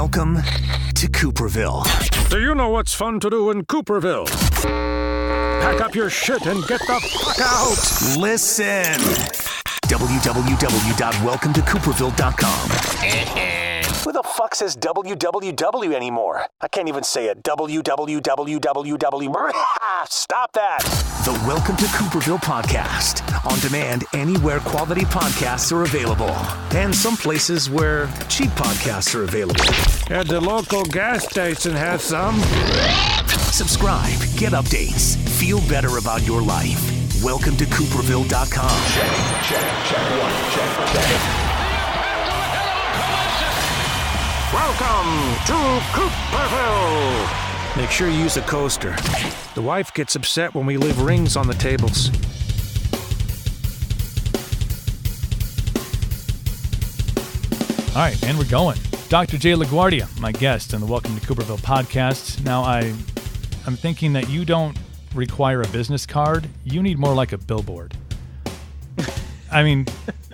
Welcome to Cooperville. Do you know what's fun to do in Cooperville? Pack up your shit and get the fuck out! Listen. www.welcometocooperville.com. Who the fuck says www anymore? I can't even say it. www. Stop that. The Welcome to Cooperville podcast. On demand anywhere quality podcasts are available. And some places where cheap podcasts are available. At the local gas station has some. Subscribe, get updates, feel better about your life. Welcome to Cooperville.com. Check. Welcome to Cooperville! Make sure you use a coaster. The wife gets upset when we leave rings on the tables. All right, and we're going. Dr. J. LaGuardia, my guest on the Welcome to Cooperville podcast. Now, I'm thinking that you don't require a business card. You need more like a billboard. I mean,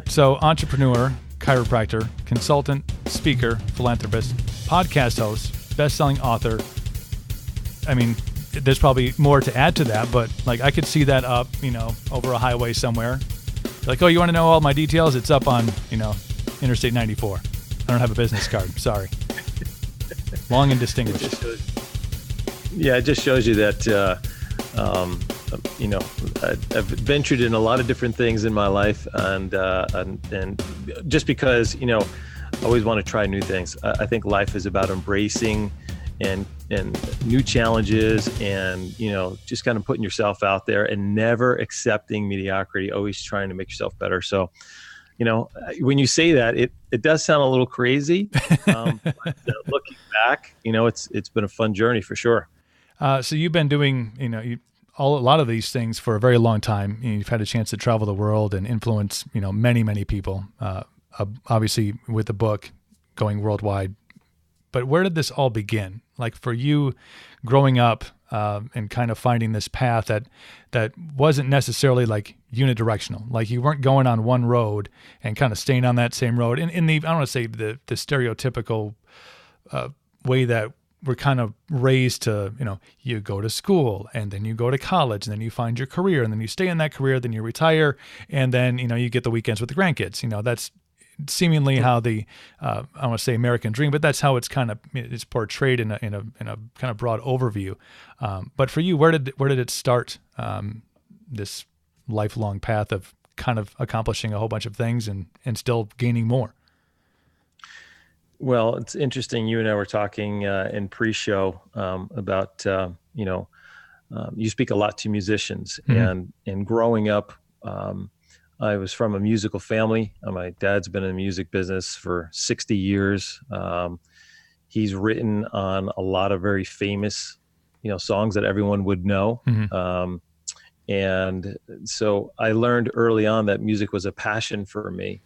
so entrepreneur, chiropractor, consultant, speaker, philanthropist, podcast host, best-selling author. I mean, there's probably more to add to that, but like I could see that up, over a highway somewhere. Like, oh, you want to know all my details? It's up on, Interstate 94. I don't have a business card. Sorry. Long and distinguished. It just shows you that, I've ventured in a lot of different things in my life, and just because, I always want to try new things. I think life is about embracing and new challenges and, just kind of putting yourself out there and never accepting mediocrity, always trying to make yourself better. So, when you say that, it does sound a little crazy. But looking back, it's been a fun journey for sure. So you've been doing, a lot of these things for a very long time. You've had a chance to travel the world and influence, many, many people, obviously with the book going worldwide. But where did this all begin? Like for you growing up and kind of finding this path that wasn't necessarily like unidirectional. Like you weren't going on one road and kind of staying on that same road. In the, I don't want to say the stereotypical way that we're kind of raised to, you go to school and then you go to college and then you find your career and then you stay in that career, then you retire and then, you get the weekends with the grandkids. That's seemingly how the, I don't want to say American dream, but that's how it's portrayed in a kind of broad overview. But for you, where did it start? This lifelong path of kind of accomplishing a whole bunch of things and still gaining more. Well, it's interesting. You and I were talking in pre-show about, you speak a lot to musicians, and growing up, I was from a musical family. My dad's been in the music business for 60 years. He's written on a lot of very famous, songs that everyone would know. And so I learned early on that music was a passion for me.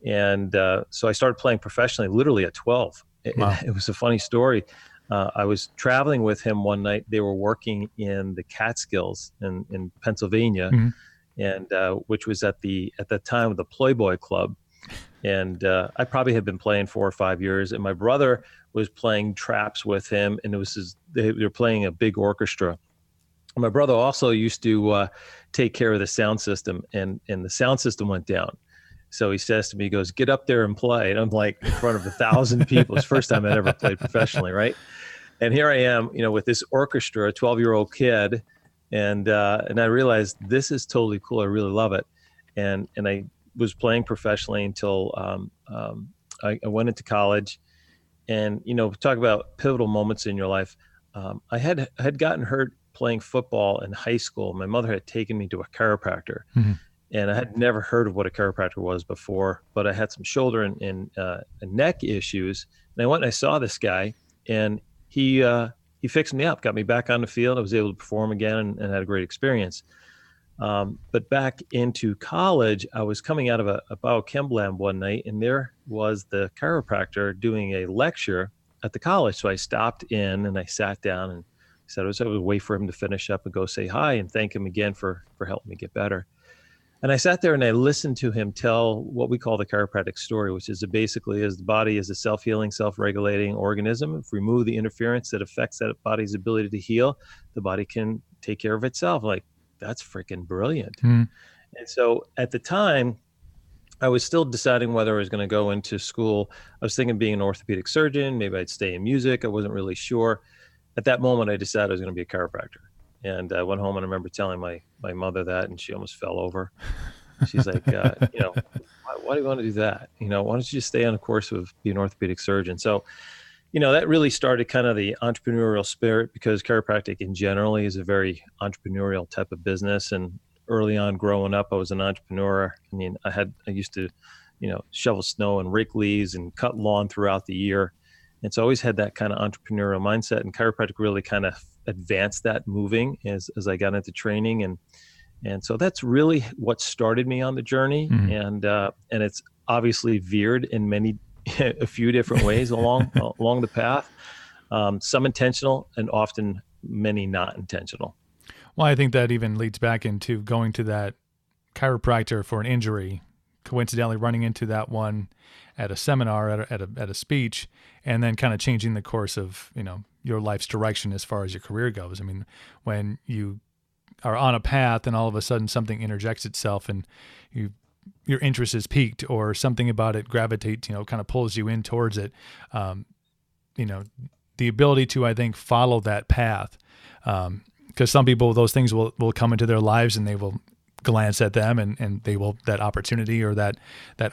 And so I started playing professionally, literally at 12. Wow. It was a funny story. I was traveling with him one night. They were working in the Catskills in Pennsylvania, and which was at the time of the Playboy Club. And I probably had been playing 4 or 5 years. And my brother was playing traps with him, and they were playing a big orchestra. And my brother also used to take care of the sound system, and the sound system went down. So he says to me, he goes, "Get up there and play." And I'm like in front of 1,000 people. It's the first time I'd ever played professionally, right? And here I am, with this orchestra, a 12-year-old kid, and I realized this is totally cool. I really love it. And I was playing professionally until I went into college. And talk about pivotal moments in your life. I had gotten hurt playing football in high school. My mother had taken me to a chiropractor. And I had never heard of what a chiropractor was before, but I had some shoulder and neck issues. And I went and I saw this guy, and he fixed me up, got me back on the field. I was able to perform again and had a great experience. But back into college, I was coming out of a biochem lab one night, and there was the chiropractor doing a lecture at the college. So I stopped in and I sat down and said I was wait for him to finish up and go say hi and thank him again for helping me get better. And I sat there and I listened to him tell what we call the chiropractic story, which is basically is the body is a self-healing, self-regulating organism. If we remove the interference that affects that body's ability to heal, the body can take care of itself. Like, that's freaking brilliant. And so at the time, I was still deciding whether I was going to go into school. I was thinking of being an orthopedic surgeon. Maybe I'd stay in music. I wasn't really sure. At that moment, I decided I was going to be a chiropractor. And I went home and I remember telling my mother that, and she almost fell over. She's like, why do you want to do that? Why don't you just stay on a course of being an orthopedic surgeon? So, that really started kind of the entrepreneurial spirit, because chiropractic in general is a very entrepreneurial type of business. And early on growing up, I was an entrepreneur. I mean, I used to, shovel snow and rake leaves and cut lawn throughout the year. And so I always had that kind of entrepreneurial mindset, and chiropractic really kind of advanced that moving as I got into training. And so that's really what started me on the journey. And it's obviously veered in a few different ways along the path, some intentional and often many not intentional. Well, I think that even leads back into going to that chiropractor for an injury, coincidentally running into that one at a seminar, at a speech, and then kind of changing the course of, your life's direction as far as your career goes. I mean, when you are on a path and all of a sudden something interjects itself and your interest is piqued, or something about it gravitates, kind of pulls you in towards it, the ability to, I think, follow that path. Because some people, those things will come into their lives and they will glance at them, and that opportunity or that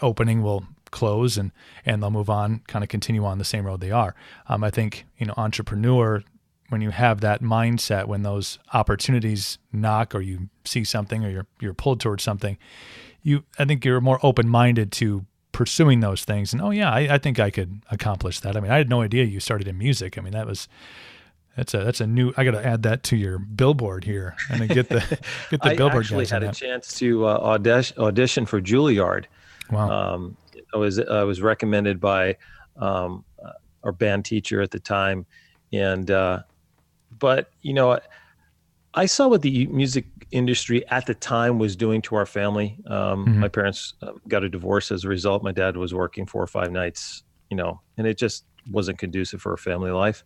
opening will close, and they'll move on, kind of continue on the same road they are. I think, entrepreneur, when you have that mindset, when those opportunities knock, or you see something, or you're pulled towards something, I think you're more open-minded to pursuing those things. And I think I could accomplish that. I mean, I had no idea you started in music. I mean, that's a new. I got to add that to your billboard here, and then get the billboard. I actually had a chance to audition for Juilliard. Wow. I was recommended by our band teacher at the time, and but I saw what the music industry at the time was doing to our family. My parents got a divorce as a result. My dad was working 4 or 5 nights, and it just wasn't conducive for a family life.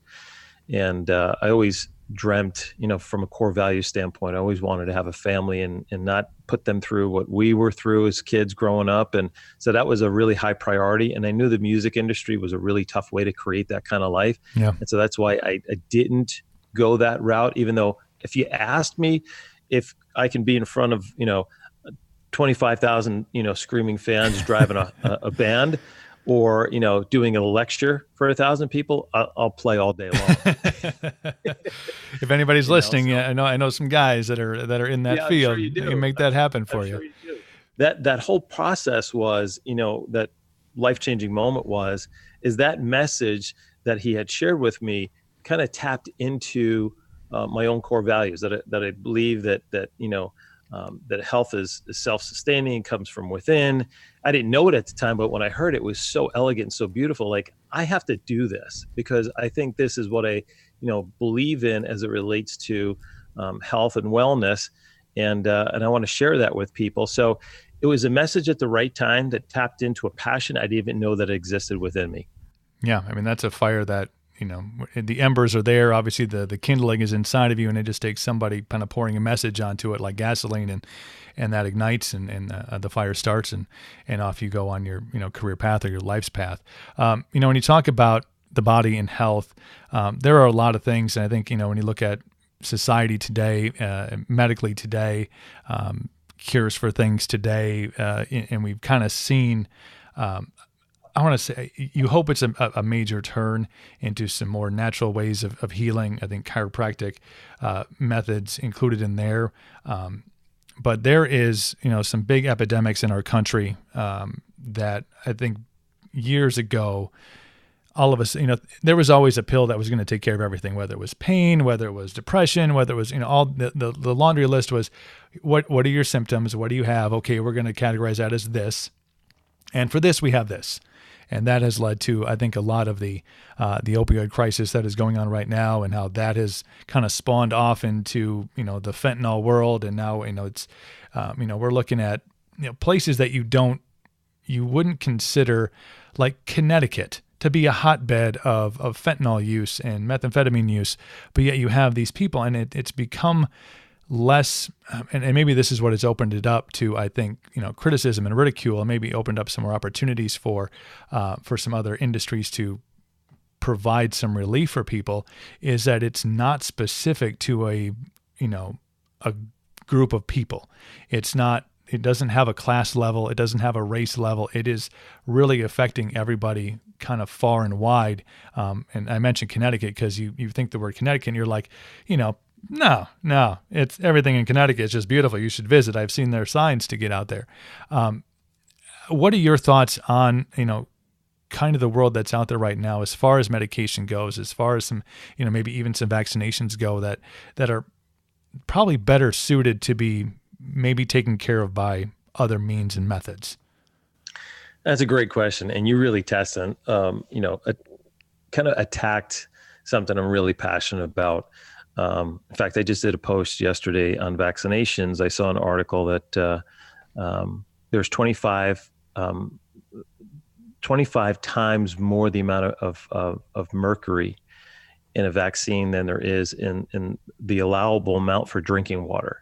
And I always dreamt, from a core value standpoint, I always wanted to have a family and not put them through what we were through as kids growing up. And so that was a really high priority. And I knew the music industry was a really tough way to create that kind of life. Yeah. And so that's why I didn't go that route, even though if you asked me if I can be in front of, 25,000, screaming fans driving a band, or, doing a lecture for 1,000 people, I'll play all day long. If anybody's listening, I know some guys that are in that field. Sure, they can make that happen for you. Sure you do. That whole process was, that life-changing moment is that message that he had shared with me kind of tapped into my own core values, that I believe that health is self-sustaining, comes from within. I didn't know it at the time, but when I heard it, it was so elegant, so beautiful. Like, I have to do this because I think this is what I, believe in as it relates to health and wellness, and I want to share that with people. So it was a message at the right time that tapped into a passion I didn't even know that existed within me. Yeah, I mean, that's a fire that, the embers are there. Obviously, the kindling is inside of you, and it just takes somebody kind of pouring a message onto it like gasoline, and that ignites, and the fire starts, and off you go on your career path or your life's path. When you talk about the body and health, there are a lot of things, and I think when you look at society today, medically today, cures for things today, and we've kind of seen. I want to say, you hope it's a major turn into some more natural ways of healing. I think chiropractic methods included in there. But there is, some big epidemics in our country that I think years ago, all of us, there was always a pill that was going to take care of everything, whether it was pain, whether it was depression, whether it was, all the laundry list was, what are your symptoms? What do you have? Okay, we're going to categorize that as this. And for this, we have this. And that has led to, I think, a lot of the opioid crisis that is going on right now, and how that has kind of spawned off into, the fentanyl world. And now, it's, we're looking at places that you wouldn't consider, like Connecticut, to be a hotbed of fentanyl use and methamphetamine use, but yet you have these people, and it's become less, and maybe this is what has opened it up to, I think, criticism and ridicule, and maybe opened up some more opportunities for some other industries to provide some relief for people, is that it's not specific to a group of people. It doesn't have a class level. It doesn't have a race level. It is really affecting everybody kind of far and wide. And I mentioned Connecticut because you think the word Connecticut and you're like, no, it's everything in Connecticut is just beautiful. You should visit. I've seen their signs to get out there. What are your thoughts on, kind of the world that's out there right now, as far as medication goes, as far as some, maybe even some vaccinations go that are probably better suited to be maybe taken care of by other means and methods? That's a great question. And you really kind of attacked something I'm really passionate about. In fact, I just did a post yesterday on vaccinations. I saw an article that there's 25 times more the amount of mercury in a vaccine than there is in the allowable amount for drinking water.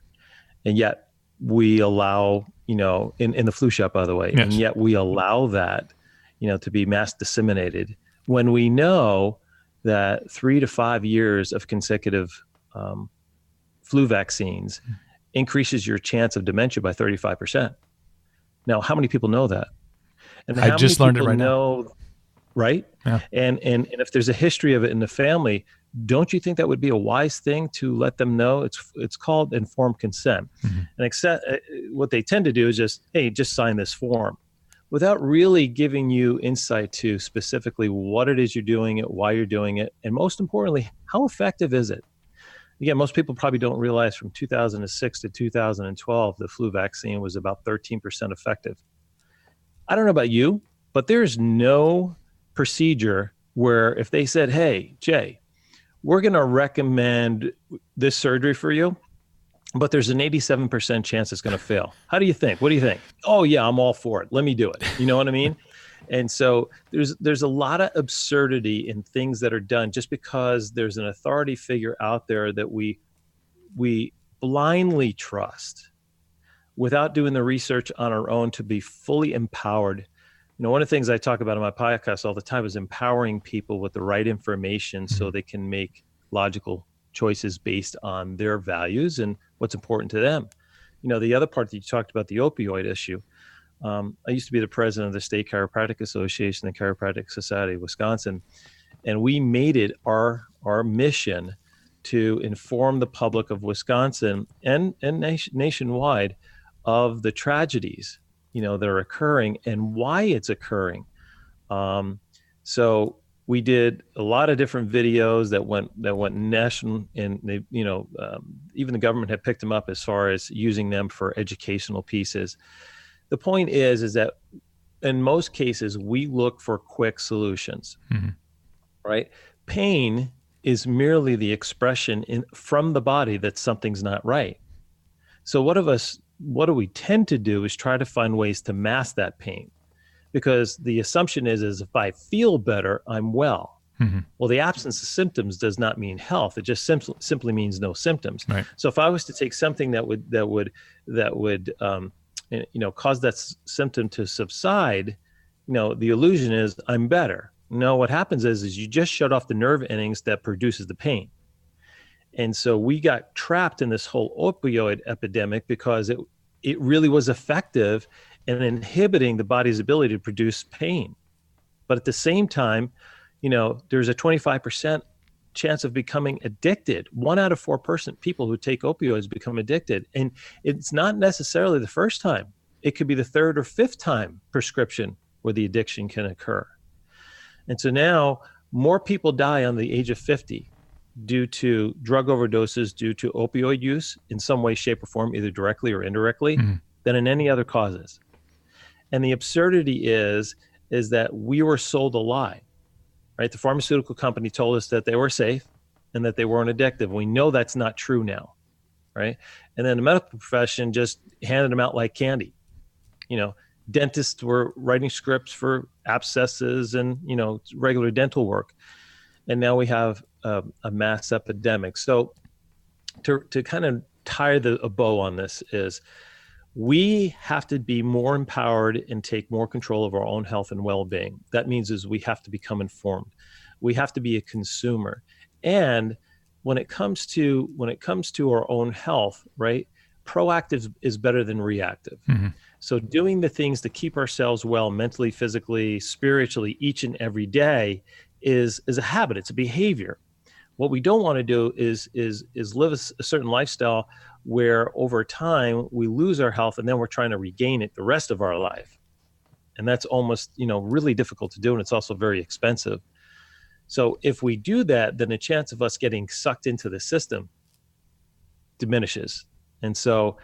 And yet we allow, in the flu shot, by the way, yes. And yet we allow that, to be mass disseminated when we know that 3 to 5 years of consecutive flu vaccines increases your chance of dementia by 35%. Now, how many people know that? And I just learned it right now. Right? Yeah. And if there's a history of it in the family, don't you think that would be a wise thing to let them know? It's called informed consent. Mm-hmm. And what they tend to do is just sign this form without really giving you insight to specifically what it is you're doing it, why you're doing it, and most importantly, how effective is it? Again, most people probably don't realize from 2006 to 2012, the flu vaccine was about 13% effective. I don't know about you, but there's no procedure where if they said, hey, Jay, we're going to recommend this surgery for you, but there's an 87% chance it's going to fail. How do you think? What do you think? Oh, yeah, I'm all for it. Let me do it. You know what I mean? And so there's a lot of absurdity in things that are done just because there's an authority figure out there that we blindly trust without doing the research on our own to be fully empowered. One of the things I talk about on my podcast all the time is empowering people with the right information so they can make logical choices based on their values and what's important to them. The other part that you talked about, the opioid issue. I used to be the president of the State Chiropractic Association and Chiropractic Society of Wisconsin, and we made it our mission to inform the public of Wisconsin and nationwide of the tragedies that are occurring and why it's occurring. So we did a lot of different videos that went national, and they, even the government had picked them up as far as using them for educational pieces. The point is that in most cases we look for quick solutions, right? Pain is merely the expression from the body that something's not right. So what do we tend to do is try to find ways to mask that pain, because the assumption is if I feel better, I'm well. Mm-hmm. Well, the absence of symptoms does not mean health. It just simply means no symptoms. Right. So if I was to take something that would cause that symptom to subside, the illusion is I'm better. No, what happens is you just shut off the nerve endings that produces the pain. And so we got trapped in this whole opioid epidemic because it really was effective in inhibiting the body's ability to produce pain. But at the same time, there's a 25% chance of becoming addicted. 1 out of 4 people who take opioids become addicted. And it's not necessarily the first time. It could be the 3rd or 5th time prescription where the addiction can occur. And so now more people die on the age of 50 due to drug overdoses, due to opioid use in some way, shape, or form, either directly or indirectly, than in any other causes. And the absurdity is that we were sold a lie, right? The pharmaceutical company told us that they were safe and that they weren't addictive. We know that's not true now, right? And then the medical profession just handed them out like candy. dentists were writing scripts for abscesses and, regular dental work. And now we have a mass epidemic. So to kind of tie a bow on this is we have to be more empowered and take more control of our own health and well-being. That means is we have to become informed. We have to be a consumer. And when it comes to our own health, right, proactive is better than reactive. Mm-hmm. So doing the things to keep ourselves well mentally, physically, spiritually each and every day is a habit. It's a behavior. What we don't want to do is live a certain lifestyle where over time we lose our health and then we're trying to regain it the rest of our life. And that's almost, really difficult to do. And it's also very expensive. So if we do that, then the chance of us getting sucked into the system diminishes. And so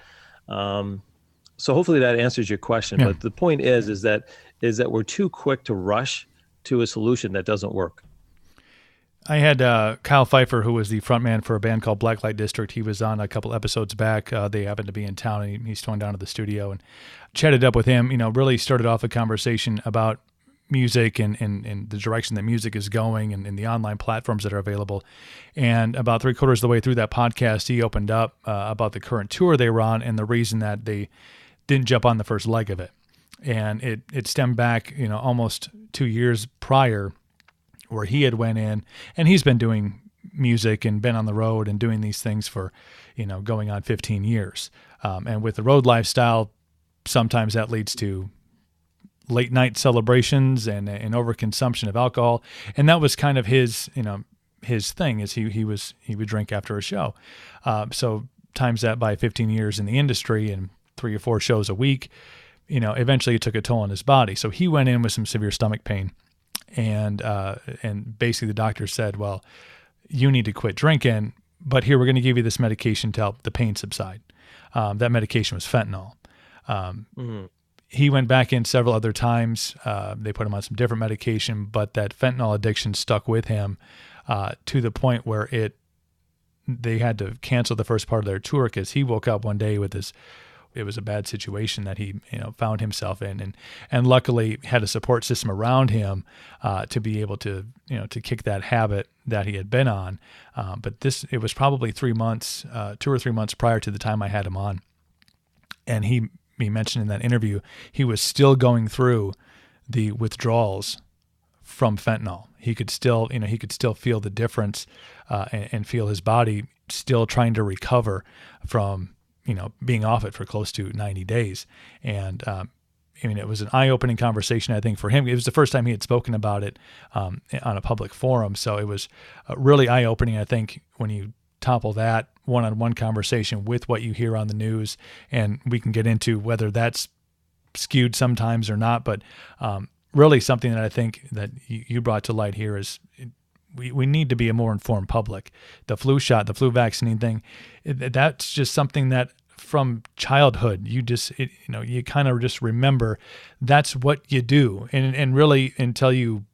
hopefully that answers your question. Yeah. But the point is that we're too quick to rush to a solution that doesn't work. I had Kyle Pfeiffer, who was the frontman for a band called Blacklight District. He was on a couple episodes back. They happened to be in town, and he's going down to the studio and chatted up with him. Really started off a conversation about music and the direction that music is going and the online platforms that are available. And about 3/4 of the way through that podcast, he opened up about the current tour they were on and the reason that they didn't jump on the first leg of it. And it stemmed back, almost 2 years prior, where he had went in, and he's been doing music and been on the road and doing these things for, going on 15 years. And with the road lifestyle, sometimes that leads to late night celebrations and overconsumption of alcohol. And that was kind of his thing is he would drink after a show. So times that by 15 years in the industry and 3 or 4 shows a week, eventually it took a toll on his body. So he went in with some severe stomach pain. And basically the doctor said, well, you need to quit drinking, but here, we're going to give you this medication to help the pain subside. That medication was fentanyl. He went back in several other times. They put him on some different medication, but that fentanyl addiction stuck with him to the point where they had to cancel the first part of their tour because he woke up one day with this. It was a bad situation that he, found himself in, and luckily had a support system around him to be able to, to kick that habit that he had been on. But it was probably 3 months, 2 or 3 months prior to the time I had him on, and he mentioned in that interview he was still going through the withdrawals from fentanyl. He could still, feel the difference and feel his body still trying to recover from being off it for close to 90 days. And, it was an eye-opening conversation, I think, for him. It was the first time he had spoken about it on a public forum. So it was really eye-opening, I think, when you topple that one-on-one conversation with what you hear on the news. And we can get into whether that's skewed sometimes or not. But really something that I think that you brought to light here is we need to be a more informed public. The flu shot, the flu vaccine thing, that's just something that from childhood, you kind of just remember that's what you do. And really until you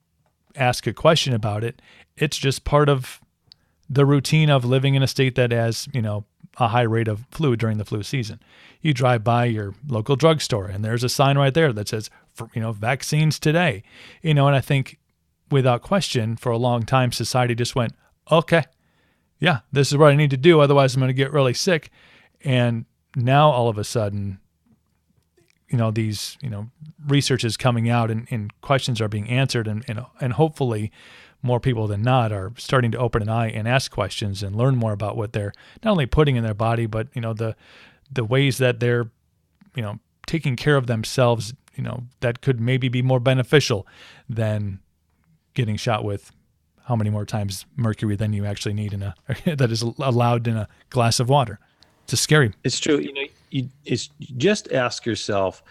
ask a question about it, it's just part of the routine of living in a state that has, a high rate of flu during the flu season. You drive by your local drugstore and there's a sign right there that says, vaccines today, and I think without question for a long time, society just went, okay, yeah, this is what I need to do. Otherwise I'm going to get really sick. And now all of a sudden, these, research is coming out and questions are being answered and hopefully more people than not are starting to open an eye and ask questions and learn more about what they're not only putting in their body, but, the ways that they're, taking care of themselves, that could maybe be more beneficial than getting shot with how many more times mercury than you actually need that is allowed in a glass of water. It's scary. It's true. It's just ask yourself,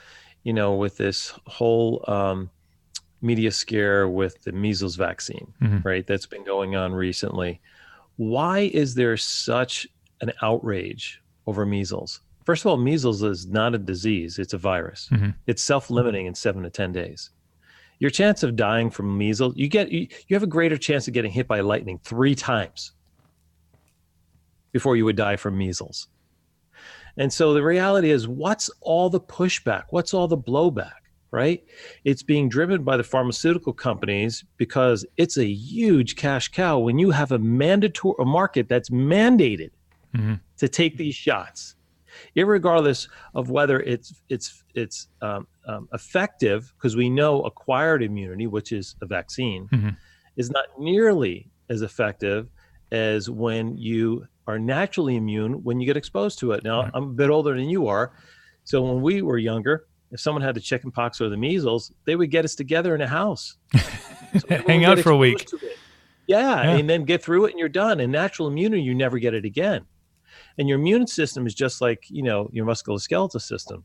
with this whole media scare with the measles vaccine, right? That's been going on recently. Why is there such an outrage over measles? First of all, measles is not a disease. It's a virus. It's self-limiting in 7 to 10 days. Your chance of dying from measles, you have a greater chance of getting hit by lightning 3 times before you would die from measles. And so the reality is, what's all the pushback? What's all the blowback, right? It's being driven by the pharmaceutical companies because it's a huge cash cow when you have a market that's mandated to take these shots, irregardless of whether it's effective, because we know acquired immunity, which is a vaccine, is not nearly as effective as when you are naturally immune when you get exposed to it. Now, I'm a bit older than you are. So when we were younger, if someone had the chicken pox or the measles, they would get us together in a house. So hang out for a week. Yeah, and then get through it and you're done. And natural immunity, you never get it again. And your immune system is just like, your musculoskeletal system.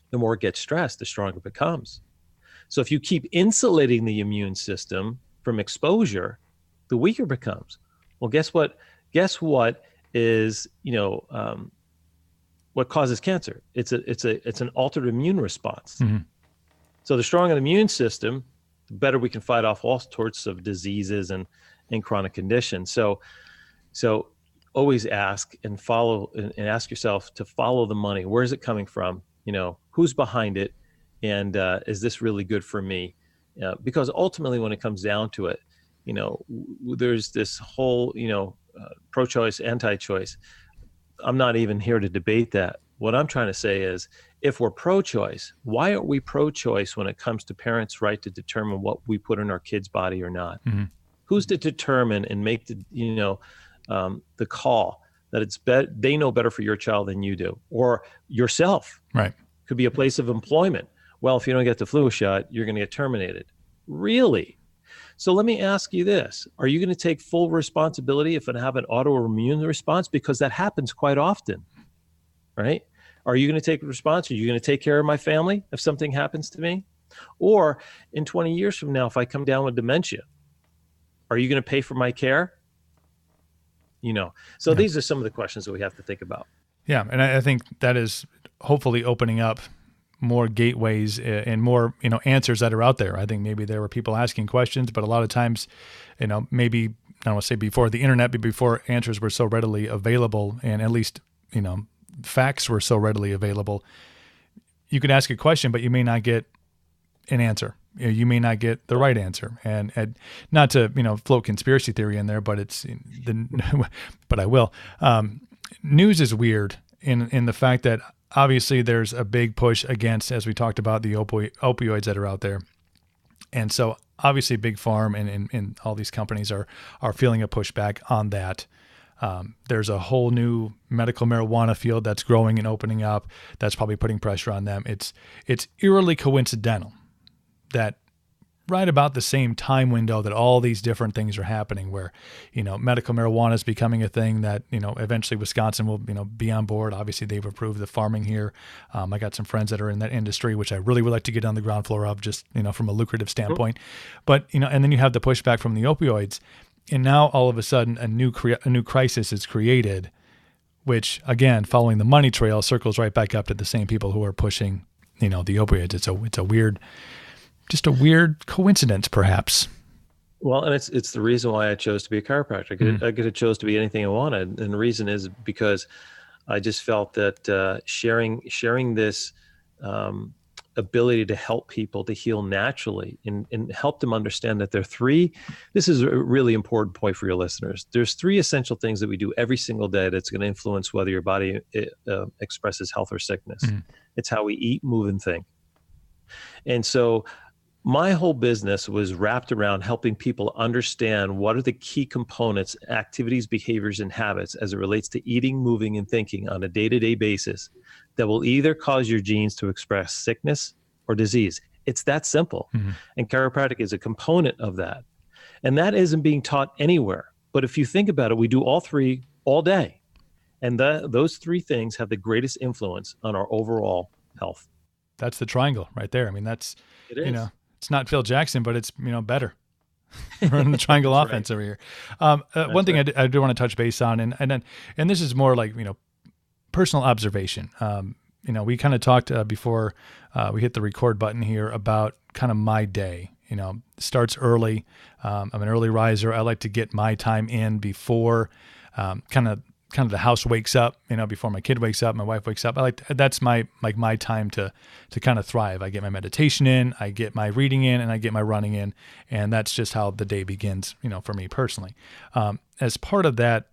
The more it gets stressed, the stronger it becomes. So if you keep insulating the immune system from exposure, the weaker it becomes. Well, guess what? Guess what is, what causes cancer? It's an altered immune response. So the stronger the immune system, the better we can fight off all sorts of diseases and chronic conditions. So always ask and follow and ask yourself to follow the money. Where is it coming from? Who's behind it? And is this really good for me? Because ultimately, when it comes down to it, there's this whole, pro-choice, anti-choice. I'm not even here to debate that. What I'm trying to say is, if we're pro-choice, why aren't we pro-choice when it comes to parents' right to determine what we put in our kids' body or not? Who's to determine and make the call that they know better for your child than you do, or yourself? Right. Could be a place of employment. Well, if you don't get the flu shot, you're going to get terminated. Really? So let me ask you this. Are you going to take full responsibility if I have an autoimmune response? Because that happens quite often, right? Are you going to take response? Are you going to take care of my family if something happens to me? Or in 20 years from now, if I come down with dementia, are you going to pay for my care? So these are some of the questions that we have to think about. Yeah. And I think that is hopefully opening up more gateways and more, answers that are out there. I think maybe there were people asking questions, but a lot of times, maybe, I don't want to say before the internet, but before answers were so readily available, and at least, facts were so readily available, you could ask a question, but you may not get an answer. You may not get the right answer. And not to, float conspiracy theory in there, but but I will. News is weird in the fact that obviously there's a big push against, as we talked about, the opioids that are out there. And so obviously Big Pharma and all these companies are feeling a pushback on that. There's a whole new medical marijuana field that's growing and opening up that's probably putting pressure on them. It's eerily coincidental that right about the same time window that all these different things are happening, where, medical marijuana is becoming a thing that, eventually Wisconsin will, be on board. Obviously they've approved the farming here. I got some friends that are in that industry, which I really would like to get on the ground floor of, just, from a lucrative standpoint. But, and then you have the pushback from the opioids, and now all of a sudden a new crisis is created, which again, following the money trail, circles right back up to the same people who are pushing, the opioids. It's a weird, just a weird coincidence, perhaps. Well, and it's the reason why I chose to be a chiropractor. I could have chose to be anything I wanted, and the reason is because I just felt that sharing this ability to help people to heal naturally and help them understand that there are three. This is a really important point for your listeners. There's three essential things that we do every single day that's going to influence whether your body expresses health or sickness. It's how we eat, move, and think. And so my whole business was wrapped around helping people understand what are the key components, activities, behaviors, and habits as it relates to eating, moving, and thinking on a day-to-day basis that will either cause your genes to express sickness or disease. It's that simple. And chiropractic is a component of that. And that isn't being taught anywhere. But if you think about it, we do all three all day. And those three things have the greatest influence on our overall health. That's the triangle right there. I mean, it is. It's not Phil Jackson, but it's, better. Running the triangle offense over here. One thing I do want to touch base on, and this is more like, personal observation. We kind of talked before we hit the record button here about kind of my day. Starts early. I'm an early riser. I like to get my time in before kind of kind of the house wakes up, before my kid wakes up, my wife wakes up. That's my time to kind of thrive. I get my meditation in, I get my reading in, and I get my running in. And that's just how the day begins, for me personally. As part of that,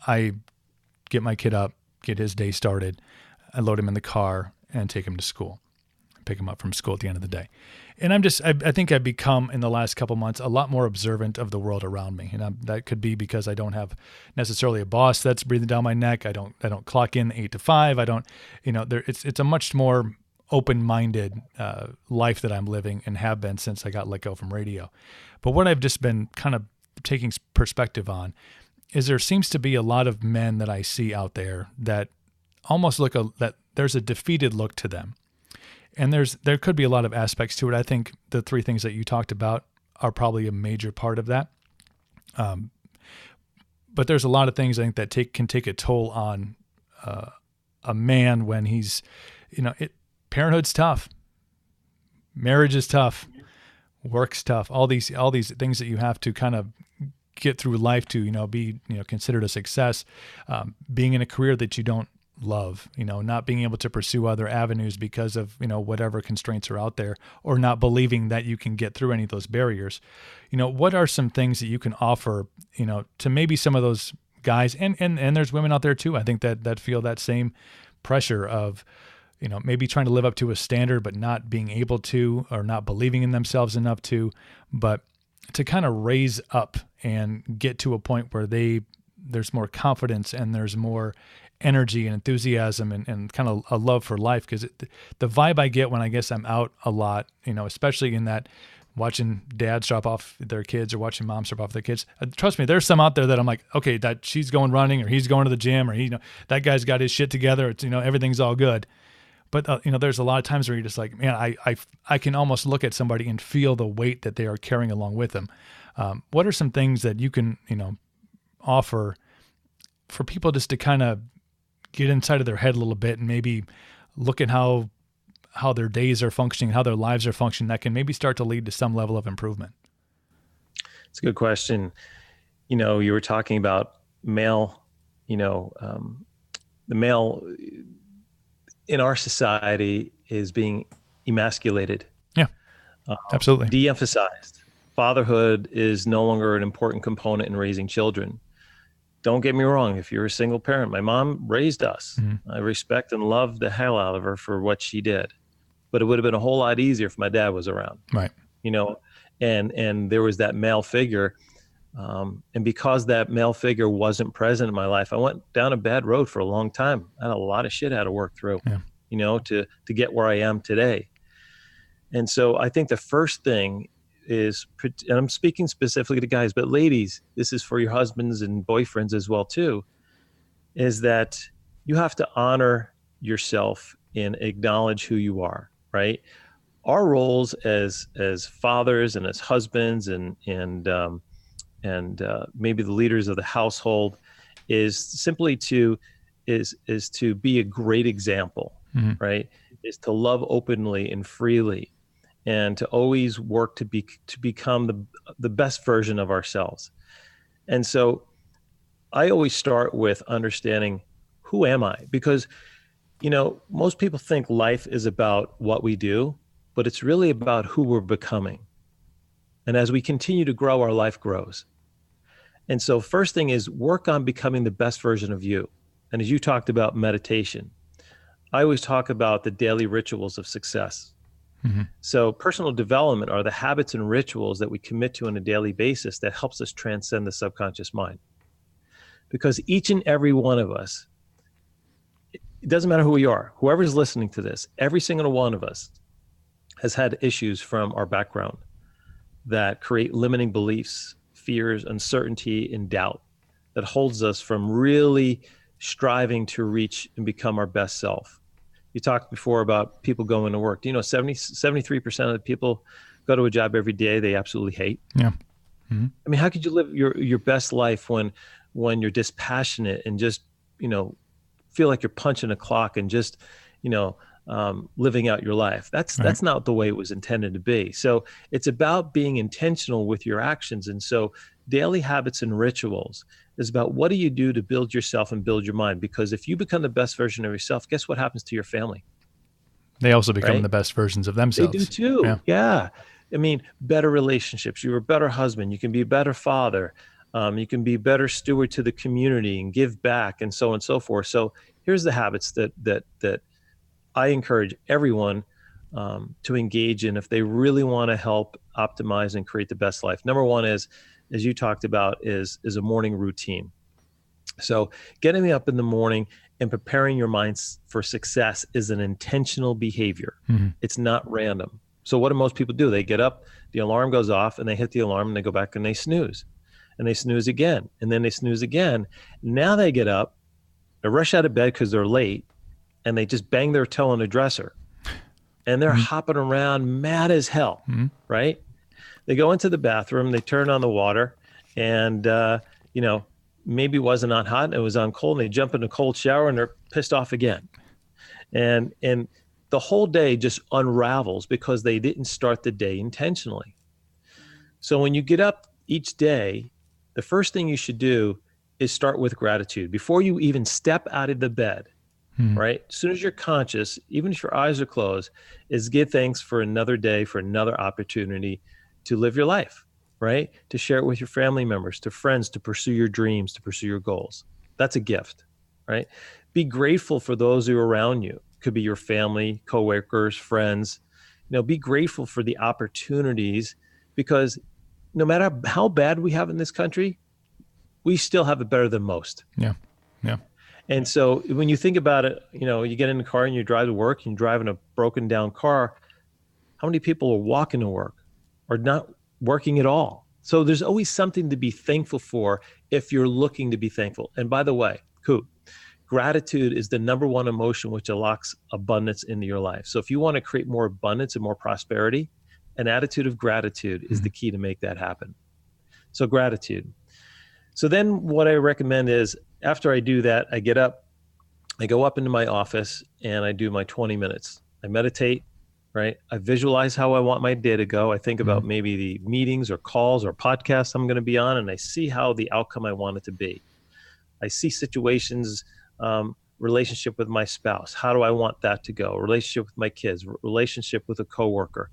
I get my kid up, get his day started. I load him in the car and take him to school, pick him up from school at the end of the day. And I think I've become in the last couple months a lot more observant of the world around me. And that could be because I don't have necessarily a boss that's breathing down my neck. I don't clock in 8 to 5. I don't, it's a much more open-minded life that I'm living and have been since I got let go from radio. But what I've just been kind of taking perspective on is there seems to be a lot of men that I see out there that almost that there's a defeated look to them. And there could be a lot of aspects to it. I think the three things that you talked about are probably a major part of that. But there's a lot of things I think that can take a toll on a man when he's, parenthood's tough, marriage is tough, work's tough. All these things that you have to kind of get through life to, be, considered a success, being in a career that you don't love, not being able to pursue other avenues because of, whatever constraints are out there, or not believing that you can get through any of those barriers. What are some things that you can offer, to maybe some of those guys, and there's women out there too, I think that feel that same pressure of, maybe trying to live up to a standard, but not being able to, or not believing in themselves enough to, but to kind of raise up and get to a point where there's more confidence and there's more energy and enthusiasm and kind of a love for life. Because the vibe I get when I guess I'm out a lot, especially in that watching dads drop off their kids or watching moms drop off their kids. Trust me, there's some out there that I'm like, okay, that she's going running or he's going to the gym or that guy's got his shit together. It's, everything's all good. But there's a lot of times where you're just like, man, I can almost look at somebody and feel the weight that they are carrying along with them. What are some things that you can, offer for people just to kind of get inside of their head a little bit and maybe look at how their days are functioning, how their lives are functioning, that can maybe start to lead to some level of improvement? It's a good question. You were talking about male, the male in our society is being emasculated. Yeah, absolutely. De-emphasized. Fatherhood is no longer an important component in raising children. Don't get me wrong. If you're a single parent, my mom raised us. Mm-hmm. I respect and love the hell out of her for what she did, but it would have been a whole lot easier if my dad was around. Right. And there was that male figure. And because that male figure wasn't present in my life, I went down a bad road for a long time. I had a lot of shit I had to work through, to get where I am today. And so I think the first thing is, and I'm speaking specifically to guys, but ladies, this is for your husbands and boyfriends as well too, is that you have to honor yourself and acknowledge who you are, right? Our roles as fathers and as husbands and maybe the leaders of the household is simply to be a great example, mm-hmm. right? Is to love openly and freely, and to always work to become the best version of ourselves. And so I always start with understanding, who am I? Because, most people think life is about what we do, but it's really about who we're becoming. And as we continue to grow, our life grows. And so first thing is work on becoming the best version of you. And as you talked about meditation, I always talk about the daily rituals of success. Mm-hmm. So personal development are the habits and rituals that we commit to on a daily basis that helps us transcend the subconscious mind. Because each and every one of us, it doesn't matter who we are, whoever's listening to this, every single one of us has had issues from our background that create limiting beliefs, fears, uncertainty, and doubt that holds us from really striving to reach and become our best self. You talked before about people going to work. 73% of the people go to a job every day they absolutely hate. Yeah. Mm-hmm. I mean, how could you live your best life when you're dispassionate and just, feel like you're punching a clock and just, living out your life? That's not the way it was intended to be. So it's about being intentional with your actions. And so daily habits and rituals is about what do you do to build yourself and build your mind? Because if you become the best version of yourself, guess what happens to your family? They also become Right? the best versions of They themselves. do too. Yeah. I mean, better relationships. You're a better husband. You can be a better father. You can be a better steward to the community and give back, and so on and so forth. So here's the habits that I encourage everyone to engage in if they really want to help optimize and create the best life. Number one is, as you talked about, is a morning routine. So getting up in the morning and preparing your mind for success is an intentional behavior. Mm-hmm. It's not random. So what do most people do? They get up, the alarm goes off, and they hit the alarm, and they go back and they snooze. And they snooze again, and then they snooze again. Now they get up, they rush out of bed because they're late, and they just bang their toe on the dresser. And they're hopping around mad as hell, right? They go into the bathroom, they turn on the water, and, maybe it wasn't on hot, it was on cold, and they jump in a cold shower and they're pissed off again. And the whole day just unravels because they didn't start the day intentionally. So when you get up each day, the first thing you should do is start with gratitude. Before you even step out of the bed, right? As soon as you're conscious, even if your eyes are closed, is give thanks for another day, for another opportunity to live your life, right? To share it with your family members, to friends, to pursue your dreams, to pursue your goals. That's a gift, right? Be grateful for those who are around you. Could be your family, coworkers, friends. Be grateful for the opportunities, because no matter how bad we have in this country, we still have it better than most. Yeah. And so when you think about it, you get in the car and you drive to work, and you're driving a broken down car. How many people are walking to work or not working at all? So there's always something to be thankful for if you're looking to be thankful. And by the way, gratitude is the number one emotion which unlocks abundance into your life. So if you want to create more abundance and more prosperity, an attitude of gratitude is the key to make that happen. So gratitude. So then what I recommend is, after I do that, I get up, I go up into my office, and I do my 20 minutes. I meditate, right? I visualize how I want my day to go. I think about maybe the meetings or calls or podcasts I'm going to be on, and I see how the outcome I want it to be. I see situations, relationship with my spouse. How do I want that to go? Relationship with my kids, relationship with a coworker.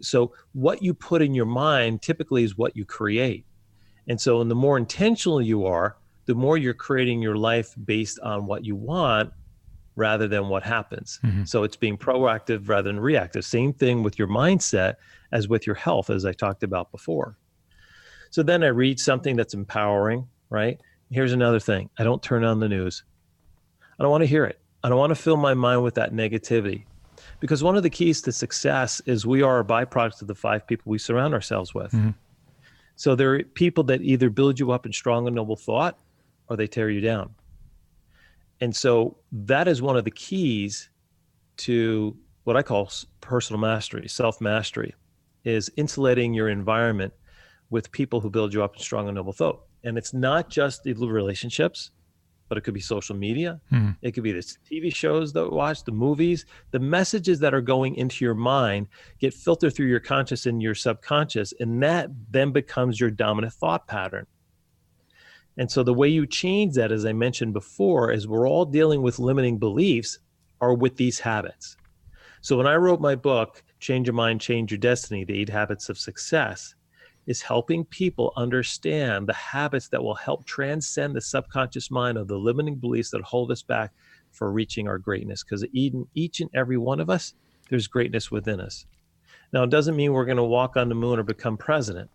So what you put in your mind typically is what you create. And so the more intentional you are, the more you're creating your life based on what you want rather than what happens. So it's being proactive rather than reactive. Same thing with your mindset as with your health, as I talked about before. So then I read something that's empowering, right? Here's another thing. I don't turn on the news. I don't want to hear it. I don't want to fill my mind with that negativity. Because one of the keys to success is we are a byproduct of the 5 people we surround ourselves with. So there are people that either build you up in strong and noble thought, or they tear you down. And so that is one of the keys to what I call personal mastery, self-mastery, is insulating your environment with people who build you up in strong and noble thought. And it's not just the relationships, but it could be social media. It could be the TV shows that we watch, the movies. The messages that are going into your mind get filtered through your conscious and your subconscious, and that then becomes your dominant thought pattern. And so the way you change that, as I mentioned before, is we're all dealing with limiting beliefs or with these habits. So when I wrote my book, Change Your Mind, Change Your Destiny, The 8 Habits of Success, is helping people understand the habits that will help transcend the subconscious mind of the limiting beliefs that hold us back for reaching our greatness. Because in each and every one of us, there's greatness within us. Now, it doesn't mean we're going to walk on the moon or become president,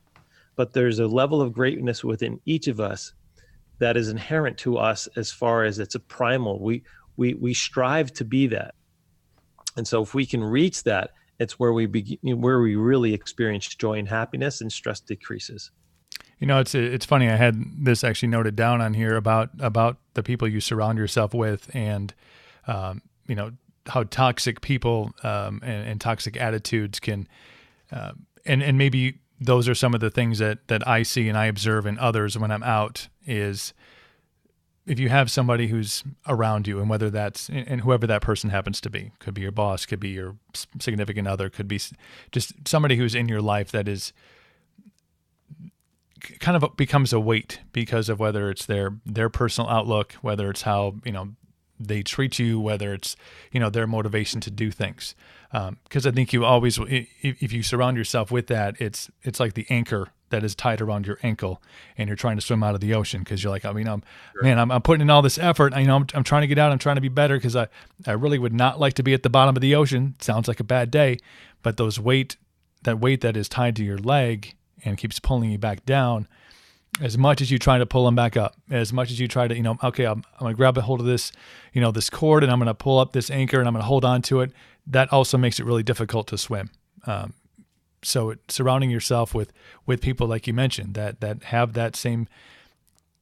but there's a level of greatness within each of us that is inherent to us, as far as it's a primal. We strive to be that. And so if we can reach that, it's where we begin, where we really experience joy and happiness, and stress decreases. It's funny. I had this actually noted down on here about the people you surround yourself with, and how toxic people and toxic attitudes can, and maybe those are some of the things that I see and I observe in others when I'm out, is if you have somebody who's around you, and whether that's, and whoever that person happens to be, could be your boss, could be your significant other, could be just somebody who's in your life that is kind of becomes a weight because of whether it's their personal outlook, whether it's how, they treat you, whether it's, their motivation to do things. Because I think you always, if you surround yourself with that, it's like the anchor that is tied around your ankle and you're trying to swim out of the ocean because you're like, I'm putting in all this effort. I'm trying to get out. I'm trying to be better because I really would not like to be at the bottom of the ocean. Sounds like a bad day, but that weight that is tied to your leg and keeps pulling you back down, as much as you try to pull them back up, as much as you try to, okay, I'm going to grab a hold of this, this cord and I'm going to pull up this anchor and I'm going to hold on to it. That also makes it really difficult to swim. So surrounding yourself with people like you mentioned that have that same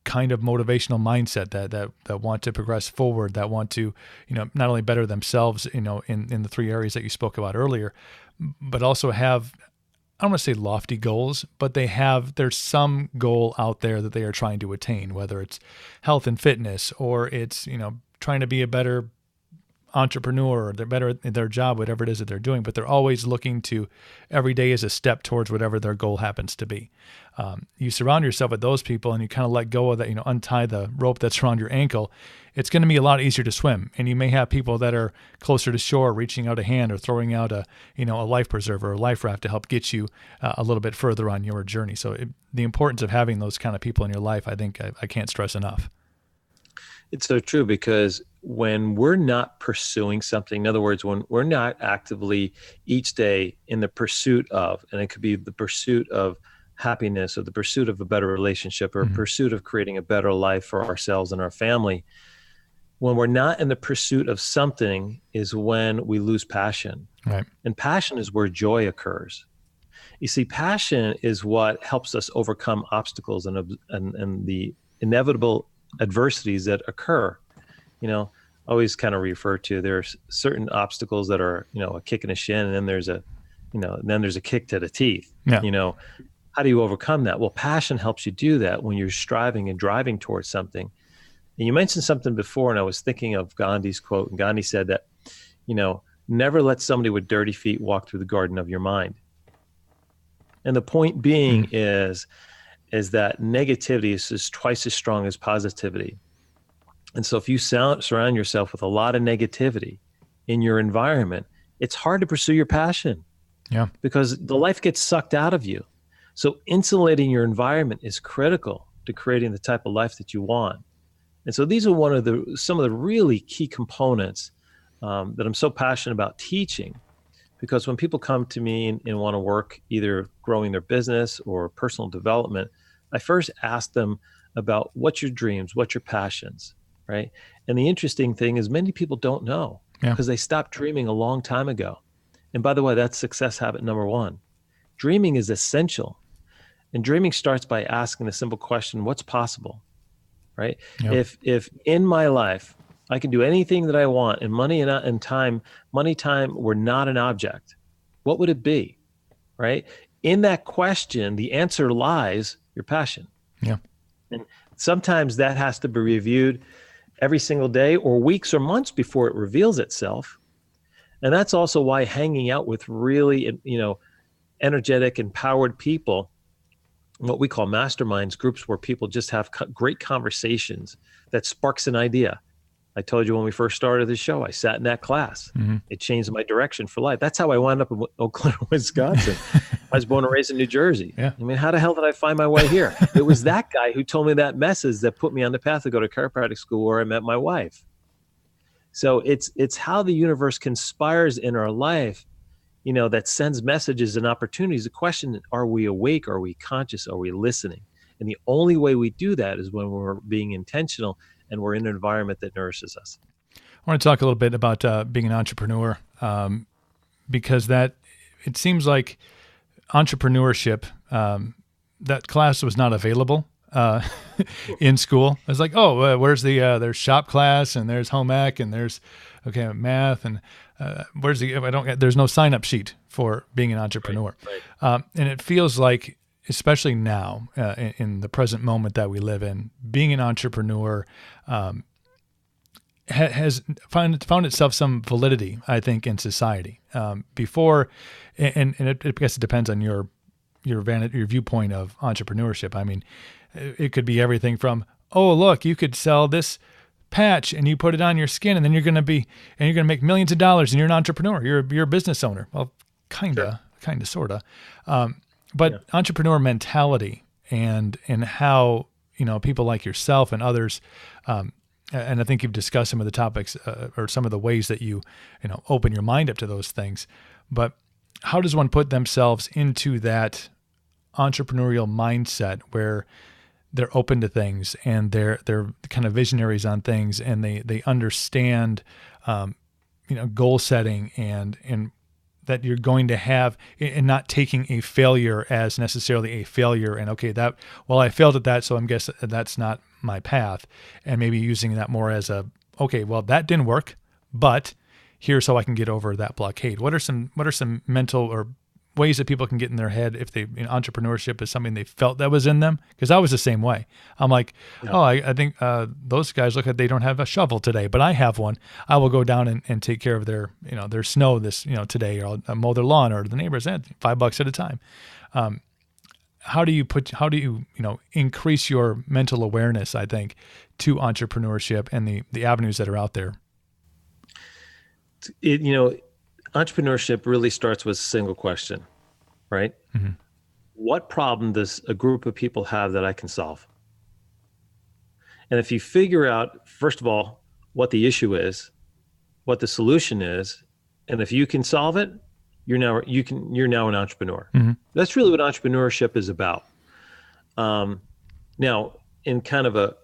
kind of motivational mindset that want to progress forward, that want to not only better themselves in the three areas that you spoke about earlier, but also have, I don't want to say lofty goals, but there's some goal out there that they are trying to attain, whether it's health and fitness or it's trying to be a better entrepreneur or they're better at their job, whatever it is that they're doing, but they're always looking to every day as a step towards whatever their goal happens to be. You surround yourself with those people and you kind of let go of that, untie the rope that's around your ankle. It's going to be a lot easier to swim. And you may have people that are closer to shore reaching out a hand or throwing out a life preserver or life raft to help get you a little bit further on your journey. So the importance of having those kind of people in your life, I think I can't stress enough. It's so true, because when we're not pursuing something, in other words, when we're not actively each day in the pursuit of, and it could be the pursuit of happiness or the pursuit of a better relationship or pursuit of creating a better life for ourselves and our family, when we're not in the pursuit of something is when we lose passion. Right. And passion is where joy occurs. You see, passion is what helps us overcome obstacles and the inevitable adversities that occur. I always kind of refer to, there's certain obstacles that are, a kick in the shin, and then there's a kick to the teeth. Yeah. How do you overcome that? Well, passion helps you do that when you're striving and driving towards something. And you mentioned something before, and I was thinking of Gandhi's quote, and Gandhi said that, never let somebody with dirty feet walk through the garden of your mind. And the point being is that negativity is twice as strong as positivity. And so if you surround yourself with a lot of negativity in your environment, it's hard to pursue your passion. Yeah. Because the life gets sucked out of you. So insulating your environment is critical to creating the type of life that you want. And so these are some of the really key components that I'm so passionate about teaching, because when people come to me and want to work either growing their business or personal development, I first ask them about what's your dreams, what's your passions, right? And the interesting thing is many people don't know because they stopped dreaming a long time ago. And by the way, that's success habit number one. Dreaming is essential. And dreaming starts by asking the simple question, what's possible, right? Yep. If in my life, I can do anything that I want and money time were not an object, what would it be, right? In that question, the answer lies your passion. Yeah. And sometimes that has to be reviewed every single day or weeks or months before it reveals itself. And that's also why hanging out with really, energetic, empowered people, what we call masterminds, groups where people just have great conversations that sparks an idea. I told you when we first started the show, I sat in that class. Mm-hmm. It changed my direction for life. That's how I wound up in Eau Claire, Wisconsin. I was born and raised in New Jersey. Yeah. I mean, how the hell did I find my way here? It was that guy who told me that message that put me on the path to go to chiropractic school, where I met my wife. So it's how the universe conspires in our life, that sends messages and opportunities. The question, are we awake? Are we conscious? Are we listening? And the only way we do that is when we're being intentional and we're in an environment that nourishes us. I want to talk a little bit about being an entrepreneur, because it seems like entrepreneurship, that class was not available in school. I was like, where's there's shop class and there's home ec and there's math and there's no sign up sheet for being an entrepreneur. Right. And it feels like, especially now in the present moment that we live in, being an entrepreneur has found itself some validity, I think, in society. Before, and I guess it depends on your your viewpoint of entrepreneurship. I mean, it could be everything from, oh, look, you could sell this patch and you put it on your skin and then you're going to make millions of dollars and you're an entrepreneur. You're a business owner. Well, sorta. But entrepreneur mentality and how, people like yourself and others, and I think you've discussed some of the topics or some of the ways that you open your mind up to those things. But how does one put themselves into that entrepreneurial mindset where they're open to things and they're kind of visionaries on things and they understand, goal setting and that you're going to have, and not taking a failure as necessarily a failure and I failed at that, so I'm guessing that's not my path, and maybe using that more as that didn't work, but here's how I can get over that blockade. What are some mental or ways that people can get in their head if entrepreneurship is something they felt that was in them? Because I was the same way. I'm like, I think those guys look like they don't have a shovel today, but I have one. I will go down and take care of their snow today, or I'll mow their lawn, or the neighbors at $5 at a time. How do you increase your mental awareness, I think, to entrepreneurship and the avenues that are out there? Entrepreneurship really starts with a single question, right? Mm-hmm. What problem does a group of people have that I can solve? And if you figure out, first of all, what the issue is, what the solution is, and if you can solve it, you're now an entrepreneur. Mm-hmm. That's really what entrepreneurship is about. Now, in kind of a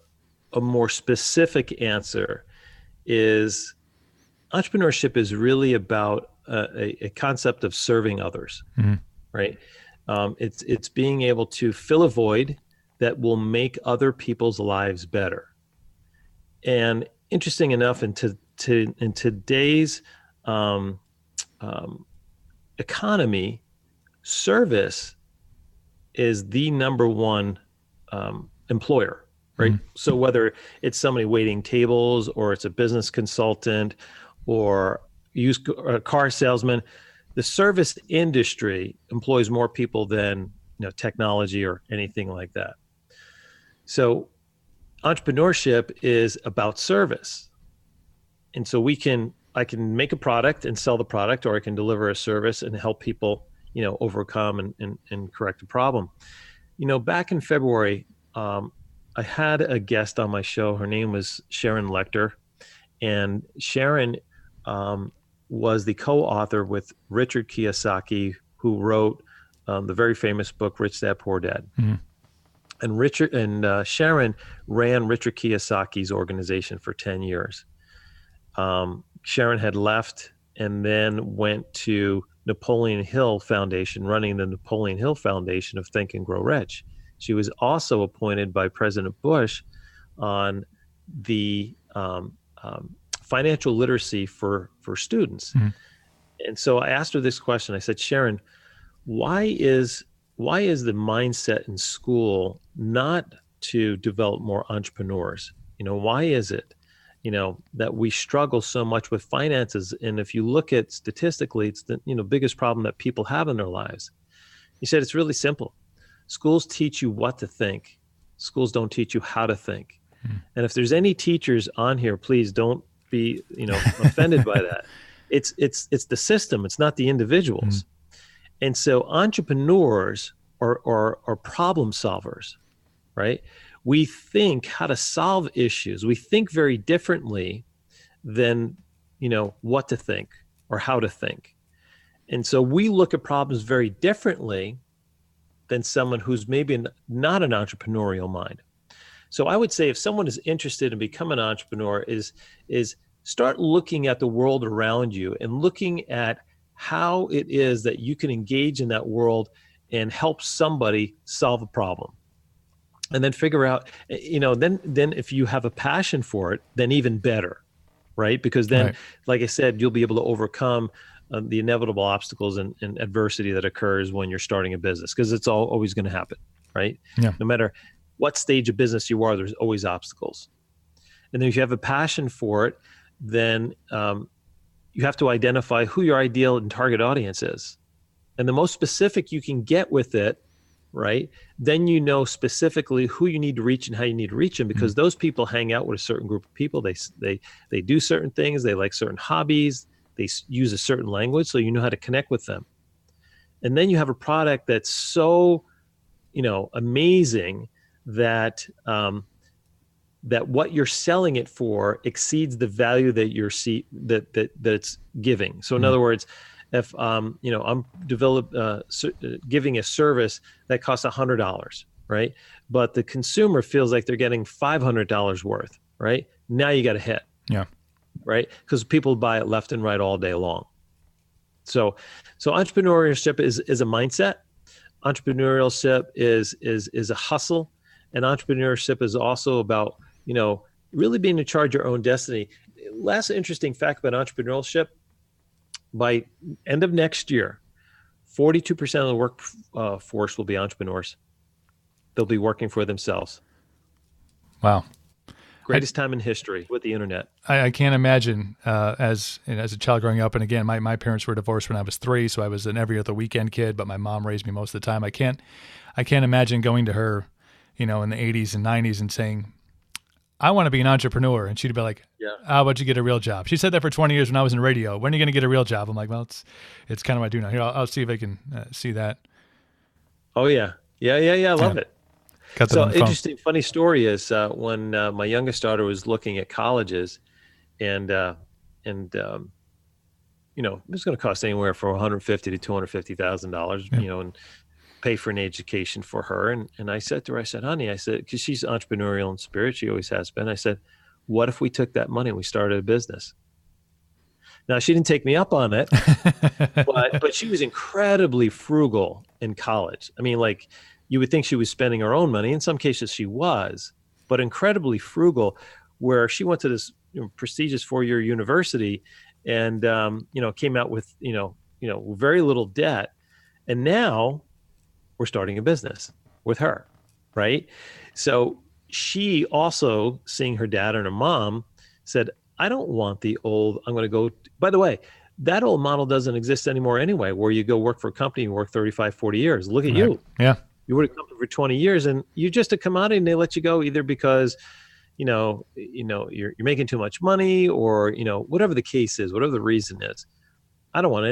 more specific answer, is entrepreneurship is really about a concept of serving others, mm-hmm. right? It's being able to fill a void that will make other people's lives better. And interesting enough, in today's economy, service is the number one employer, right? Mm-hmm. So whether it's somebody waiting tables, or it's a business consultant, or a car salesman, the service industry employs more people than technology or anything like that. So entrepreneurship is about service. And so I can make a product and sell the product, or I can deliver a service and help people, overcome and correct a problem. Back in February, I had a guest on my show. Her name was Sharon Lecter, and Sharon was the co-author with Richard Kiyosaki, who wrote the very famous book, Rich Dad, Poor Dad. Mm-hmm. And Sharon ran Richard Kiyosaki's organization for 10 years. Sharon had left and then went to Napoleon Hill Foundation, running the Napoleon Hill Foundation of Think and Grow Rich. She was also appointed by President Bush on the financial literacy for students. Mm-hmm. And so I asked her this question. I said, Sharon, why is the mindset in school not to develop more entrepreneurs? Why is it, that we struggle so much with finances? And if you look at statistically, it's the, biggest problem that people have in their lives. He said, it's really simple. Schools teach you what to think. Schools don't teach you how to think. Mm-hmm. And if there's any teachers on here, please don't be offended by that. It's the system, it's not the individuals. Mm-hmm. And so entrepreneurs are problem solvers, right? We think how to solve issues. We think very differently than what to think or how to think. And so we look at problems very differently than someone who's maybe not an entrepreneurial mind. So I would say if someone is interested in becoming an entrepreneur, is start looking at the world around you and looking at how it is that you can engage in that world and help somebody solve a problem. And then figure out, then if you have a passion for it, then even better, right? Because then, like I said, you'll be able to overcome the inevitable obstacles and adversity that occurs when you're starting a business, because it's always going to happen, right? Yeah. No matter what stage of business you are, there's always obstacles. And then if you have a passion for it, then you have to identify who your ideal and target audience is. And the most specific you can get with it right? Then you know specifically who you need to reach and how you need to reach them, because those people hang out with a certain group of people. They do certain things. They like certain hobbies. They use a certain language, so you know how to connect with them. And then you have a product that's so, amazing that that what you're selling it for exceeds the value that that it's giving. So in other words, if I'm giving a service that costs $100, right? But the consumer feels like they're getting $500 worth, right? Now you got a hit. Yeah. Right? Because people buy it left and right all day long. So entrepreneurship is a mindset. Entrepreneurship is a hustle, and entrepreneurship is also about, really being in charge of your own destiny. Last interesting fact about entrepreneurship: by end of next year, 42% of the workforce will be entrepreneurs. They'll be working for themselves. Wow. Greatest time in history with the internet. I can't imagine as a child growing up. And again, my parents were divorced when I was 3, so I was an every other weekend kid, but my mom raised me most of the time. I can't imagine going to her, in the 80s and 90s and saying, I want to be an entrepreneur. And she'd be like, how about you get a real job? She said that for 20 years when I was in radio. When are you going to get a real job? I'm like, well, it's kind of what I do now. Here, I'll see if I can see that. Oh, yeah. I love it. So interesting, funny story is when my youngest daughter was looking at colleges, and it was going to cost anywhere from $150,000 to $250,000, and pay for an education for her. And I said to her, honey, because she's entrepreneurial in spirit, she always has been. I said, what if we took that money and we started a business? Now, she didn't take me up on it, but she was incredibly frugal in college. I mean, like, you would think she was spending her own money. In some cases she was, but incredibly frugal, where she went to this prestigious 4-year university and, came out with, very little debt. And now we're starting a business with her. Right. So she also, seeing her dad and her mom, said, I don't want by the way, that old model doesn't exist anymore anyway, where you go work for a company and work 35, 40 years. Look at you. Yeah. You would have come for 20 years and you're just a commodity, and they let you go either because, you're making too much money, or, whatever the case is, whatever the reason is. I didn't want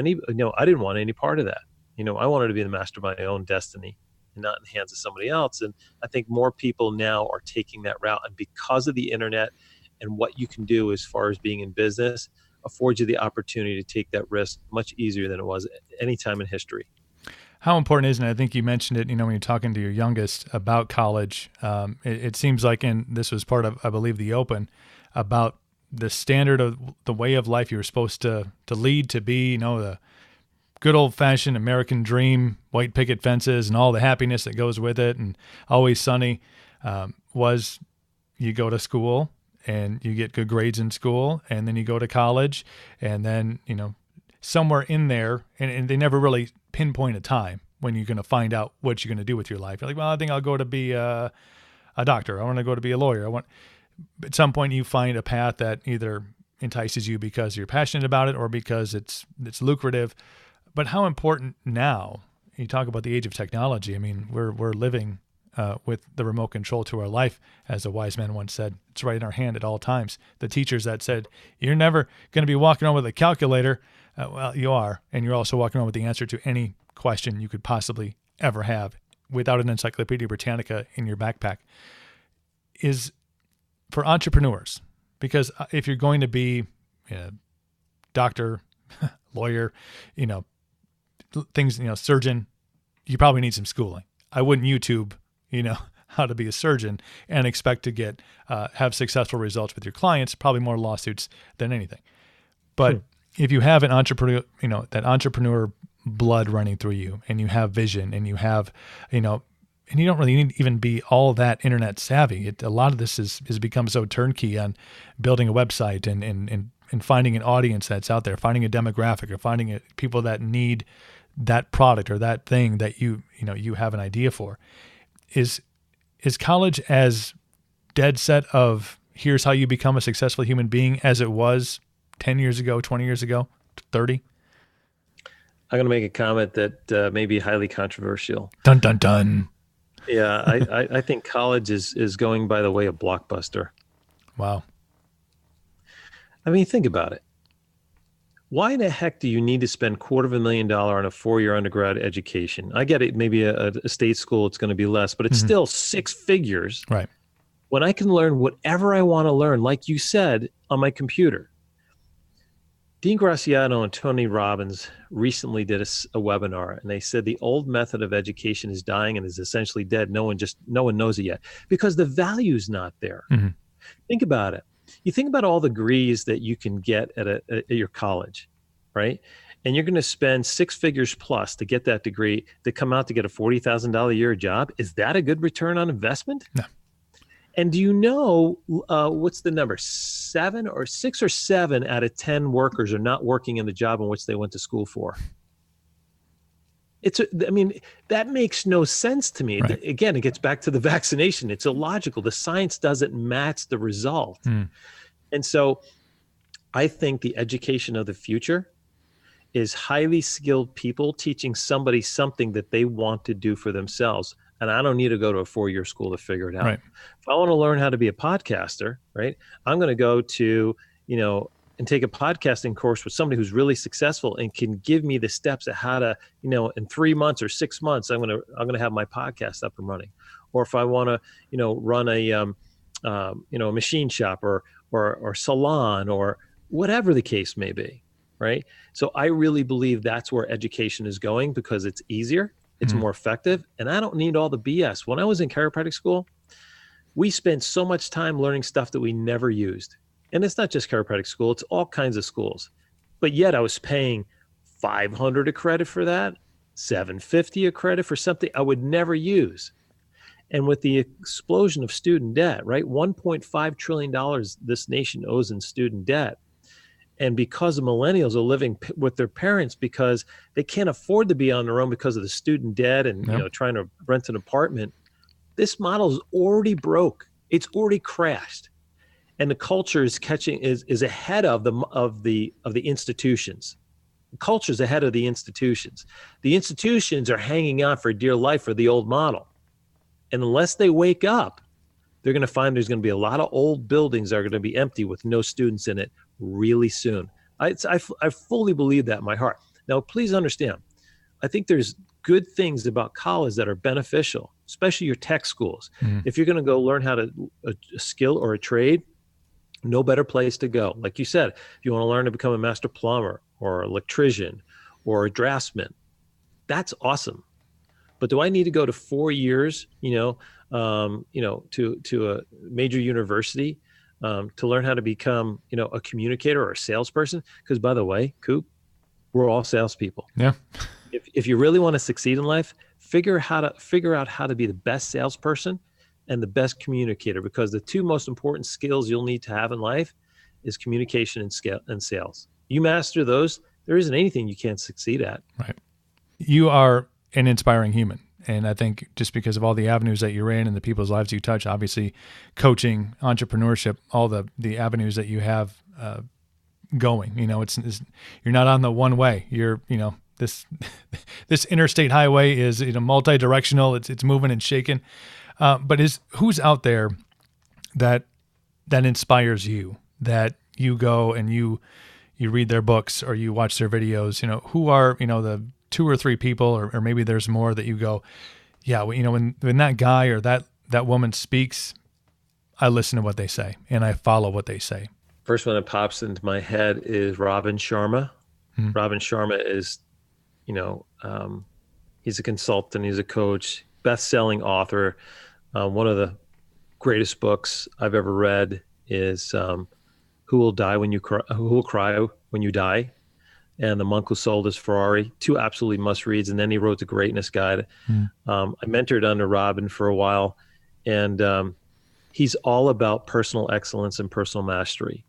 any part of that. I wanted to be the master of my own destiny and not in the hands of somebody else. And I think more people now are taking that route. And because of the internet and what you can do as far as being in business, affords you the opportunity to take that risk much easier than it was at any time in history. How important is it? And I think you mentioned it, when you're talking to your youngest about college, it seems like, and this was part of, I believe, the Open, about the standard of the way of life you were supposed to lead, to be, the good old fashioned American dream, white picket fences and all the happiness that goes with it, and always sunny, was you go to school and you get good grades in school, and then you go to college, and then, somewhere in there, and they never really pinpoint a time when you're going to find out what you're going to do with your life. You're like, well, I think I'll go to be a doctor. I want to go to be a lawyer. At some point you find a path that either entices you because you're passionate about it or because it's lucrative. But how important now, you talk about the age of technology. I mean, we're living with the remote control to our life. As a wise man once said, it's right in our hand at all times. The teachers that said, you're never going to be walking around with a calculator. Well, you are, and you're also walking around with the answer to any question you could possibly ever have without an Encyclopedia Britannica in your backpack. Is for entrepreneurs, because if you're going to be a doctor, lawyer, things, surgeon, you probably need some schooling. I wouldn't YouTube, how to be a surgeon and expect to have successful results with your clients. Probably more lawsuits than anything. But if you have an entrepreneur, that entrepreneur blood running through you, and you have vision, and you have, and you don't really need to even be all that internet savvy. A lot of this has become so turnkey on building a website and finding an audience that's out there, finding a demographic, or finding people that need that product or that thing that you have an idea for. Is college as dead set of here's how you become a successful human being as it was 10 years ago, 20 years ago, 30? I'm going to make a comment that may be highly controversial. Dun, dun, dun. Yeah, I think college is going by the way of Blockbuster. Wow. I mean, think about it. Why the heck do you need to spend $250,000 on a 4-year undergrad education? I get it. Maybe a state school, it's going to be less, but it's still 6 figures. Right. When I can learn whatever I want to learn, like you said, on my computer. Dean Graciano and Tony Robbins recently did a webinar, and they said the old method of education is dying and is essentially dead. No one knows it yet because the value's not there. Mm-hmm. Think about it. You think about all the degrees that you can get at your college, right? And you're going to spend 6 figures plus to get that degree to come out to get a $40,000 a year job. Is that a good return on investment? No. And do you know what's the number? 6 or 7 out of 10 workers are not working in the job in which they went to school for. That makes no sense to me. Right. Again, it gets back to the vaccination. It's illogical. The science doesn't match the result. And so I think the education of the future is highly skilled people teaching somebody something that they want to do for themselves. And I don't need to go to a 4-year school to figure it out. Right. If I want to learn how to be a podcaster, right, I'm going to go to, and take a podcasting course with somebody who's really successful and can give me the steps of how to, in 3 months or 6 months, I'm going to have my podcast up and running. Or if I want to, run a machine shop or salon or whatever the case may be, right? So I really believe that's where education is going because it's easier. It's more effective, and I don't need all the BS. When I was in chiropractic school, we spent so much time learning stuff that we never used. And it's not just chiropractic school, it's all kinds of schools. But yet I was paying $500 a credit for that, $750 a credit for something I would never use. And with the explosion of student debt, right, $1.5 trillion this nation owes in student debt. And because the millennials are living with their parents because they can't afford to be on their own because of the student debt and trying to rent an apartment, this model is already broke. It's already crashed, and the culture is is ahead of the institutions. The culture is ahead of the institutions. The institutions are hanging on for dear life for the old model, and unless they wake up, they're going to find there's going to be a lot of old buildings that are going to be empty with no students in it really soon. I fully believe that in my heart. Now, please understand, I think there's good things about college that are beneficial, especially your tech schools. If you're going to go learn how to a skill or a trade, no better place to go. Like you said, if you want to learn to become a master plumber or electrician or a draftsman, that's awesome. But do I need to go to 4 years, to a major university to learn how to become, a communicator or a salesperson? Because by the way, Coop, we're all salespeople. Yeah. If you really want to succeed in life, figure out how to be the best salesperson and the best communicator, because the 2 most important skills you'll need to have in life is communication and sales. You master those, there isn't anything you can't succeed at. Right. You are an inspiring human. And I think just because of all the avenues that you're in and the people's lives you touch, obviously coaching, entrepreneurship, all the avenues that you have going, it's you're not on the one way. You're, this interstate highway is, multi-directional. It's moving and shaking. But who's out there that inspires you, that you go and you read their books or you watch their videos, who are, the 2 or 3 people, or maybe there's more that you go, yeah, when that guy or that woman speaks, I listen to what they say and I follow what they say. First one that pops into my head is Robin Sharma. Robin Sharma is, he's a consultant, he's a coach, best-selling author. One of the greatest books I've ever read is Who Will Cry When You Die, and The Monk Who Sold His Ferrari, 2 absolutely must-reads. And then he wrote The Greatness Guide. I mentored under Robin for a while, and he's all about personal excellence and personal mastery,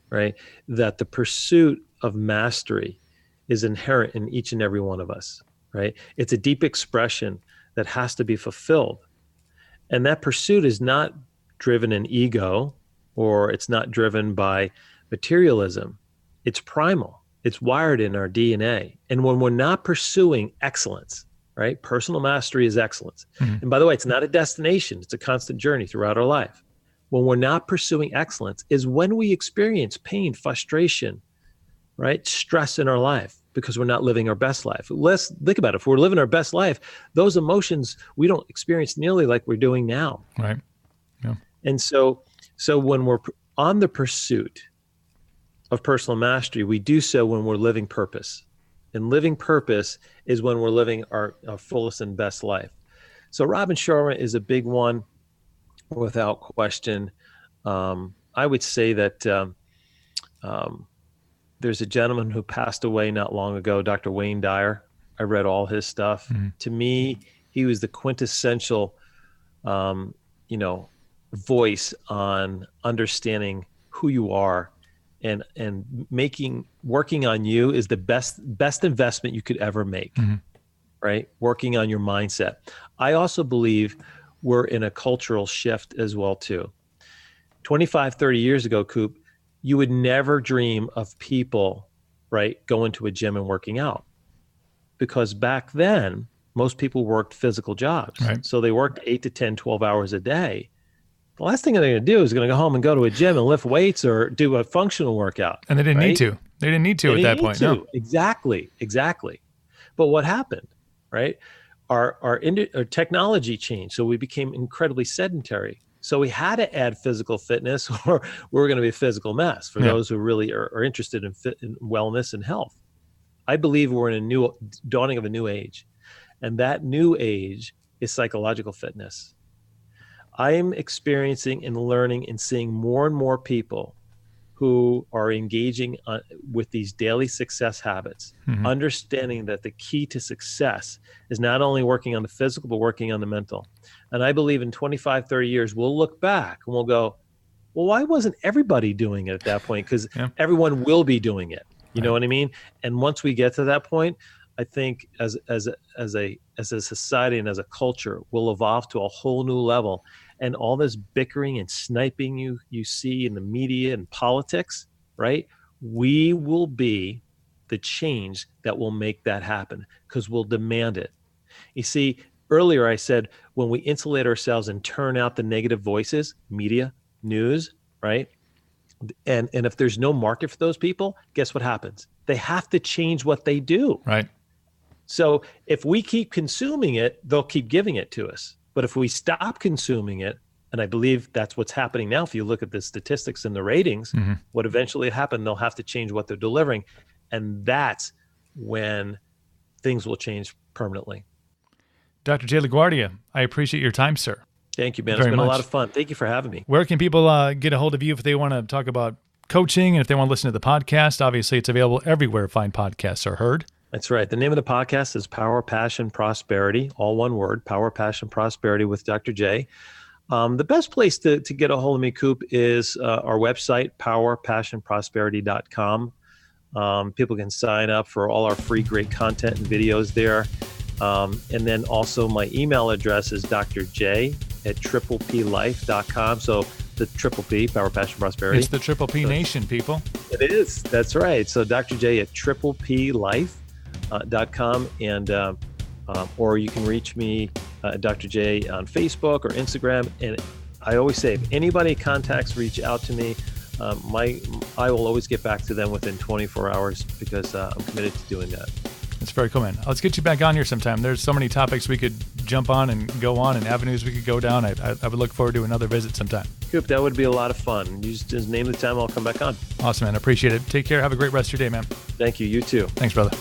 right? That the pursuit of mastery is inherent in each and every one of us, right? It's a deep expression that has to be fulfilled. And that pursuit is not driven in ego, or it's not driven by materialism. It's primal. It's wired in our DNA. And when we're not pursuing excellence, right? Personal mastery is excellence. And by the way, it's not a destination. It's a constant journey throughout our life. When we're not pursuing excellence is when we experience pain, frustration, right? Stress in our life because we're not living our best life. Let's think about it. If we're living our best life, those emotions we don't experience nearly like we're doing now. Right. Yeah. And so when we're on the pursuit of personal mastery, we do so when we're living purpose. And living purpose is when we're living our fullest and best life. So Robin Sharma is a big one without question. I would say that there's a gentleman who passed away not long ago, Dr. Wayne Dyer. I read all his stuff. To me, he was the quintessential, voice on understanding who you are and working on you is the best investment you could ever make, right? Working on your mindset. I also believe we're in a cultural shift as well too. 25, 30 years ago, Coop, you would never dream of people, right, going to a gym and working out. Because back then, most people worked physical jobs. Right. So they worked 8 to 10, 12 hours a day. The last thing they're going to do is going to go home and go to a gym and lift weights or do a functional workout. And they didn't need to. They didn't need to at that point. No. Exactly. But what happened, right? Our technology changed. So we became incredibly sedentary. So we had to add physical fitness or we're going to be a physical mess for those who really are interested in wellness and health. I believe we're in a dawning of a new age. And that new age is psychological fitness. I am experiencing and learning and seeing more and more people who are engaging with these daily success habits, understanding that the key to success is not only working on the physical, but working on the mental. And I believe in 25, 30 years, we'll look back and we'll go, well, why wasn't everybody doing it at that point? Because everyone will be doing it. You know what I mean? And once we get to that point, I think as a society and as a culture, we'll evolve to a whole new level. And all this bickering and sniping you see in the media and politics, right? We will be the change that will make that happen because we'll demand it. You see, earlier I said, when we insulate ourselves and turn out the negative voices, media, news, right? And if there's no market for those people, guess what happens? They have to change what they do. Right. So if we keep consuming it, they'll keep giving it to us. But if we stop consuming it, and I believe that's what's happening now, if you look at the statistics and the ratings, what eventually happened, they'll have to change what they're delivering. And that's when things will change permanently. Dr. Jay LaGuardia, I appreciate your time, sir. Thank you, man. It's been a lot of fun. Thank you for having me. Where can people get a hold of you if they want to talk about coaching and if they want to listen to the podcast? Obviously, it's available everywhere fine podcasts are heard. That's right. The name of the podcast is Power, Passion, Prosperity, all one word, Power, Passion, Prosperity with Dr. J. The best place to get a hold of me, Coop, is our website, powerpassionprosperity.com. People can sign up for all our free great content and videos there. And then also my email address is drj@trippleplife.com. So the Triple P, Power, Passion, Prosperity. It's the Triple P Nation, people. It is. That's right. So drj@trippleplife.com and or you can reach me Dr. J on Facebook or Instagram. And I always say, if anybody reach out to me, I will always get back to them within 24 hours because I'm committed to doing that. That's very cool, man. Let's get you back on here sometime. There's so many topics we could jump on and go on and avenues we could go down. I would look forward to another visit sometime. Coop, that would be a lot of fun. You just name the time, I'll come back on. Awesome, man. Appreciate it. Take care. Have a great rest of your day, man. Thank you. You too. Thanks, brother.